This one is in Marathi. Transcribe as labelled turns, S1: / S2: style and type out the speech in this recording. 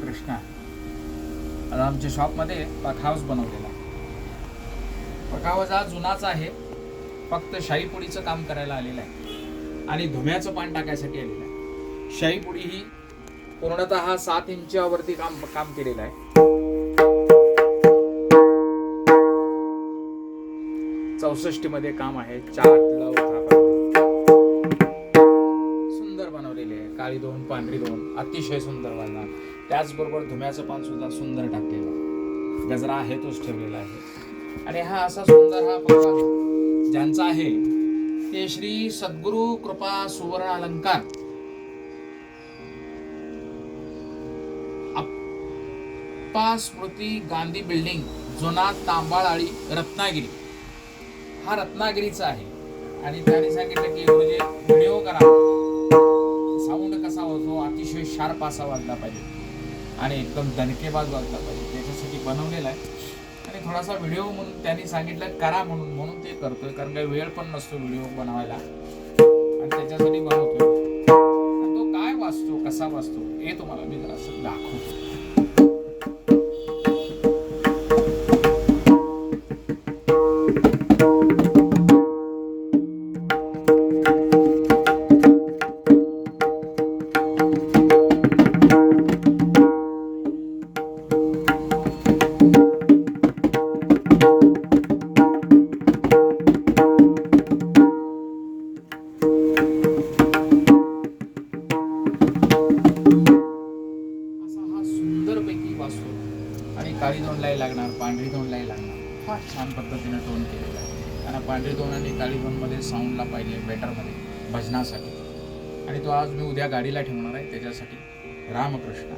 S1: रामकृष्ण. आता आमच्या शॉपमध्ये पखावज बनवलेला आहे. पखावज हा जुनाच आहे, फक्त शाहीपुडीचं काम करायला आलेलं आहे आणि धुम्याचं पान टाकायसाठी आलेलं आहे. शाहीपुडी ही पूर्णतः 7 इंचावरती काम केलेलं आहे. 64 मध्ये काम आहे. चाट लव सुंदर बनवलेले आहे. काळी दोन पांढरी दोन अतिशय सुंदर बनणार. त्याचबरोबर धुम्याचं पान सुद्धा सुंदर टाकलेलं आहे. गजरा आहे तोच ठेवलेला आहे. आणि हा असा सुंदर हा पखावज ज्यांचा आहे ते श्री सद्गुरु कृपा सुवर्ण अलंकार अप्पा स्मृती गांधी बिल्डिंग, जुना तांबाळाळी, रत्नागिरी. हा रत्नागिरीचा आहे. आणि त्याने सांगितलं की गुरुजी व्हिडिओ करा, साऊंड कसा होतो अतिशय शार्प असा वाजला पाहिजे आणि एकदम दणकेबाज वाजला पाहिजे, त्याच्यासाठी बनवलेला आहे. आणि थोडासा व्हिडिओ म्हणून त्यांनी सांगितलं करा म्हणून ते करतोय, कारण काही वेळ पण नसतो व्हिडिओ बनवायला आणि त्याच्यासाठी बनवतोय. आणि तो काय वाजतो कसा वाजतो हे तुम्हाला मी जरासं दाखवतो. आणि काळी दोनलाही लागणार, पांढरी दोनलाही लागणार. फार छान पद्धतीने टोन केलेला आहे. कारण पांढरी दोन आणि काळी दोनमध्ये साऊंडला पाहिजे बेटरमध्ये भजनासाठी. आणि तो आज मी उद्या गाडीला ठेवणार आहे त्याच्यासाठी. रामकृष्ण.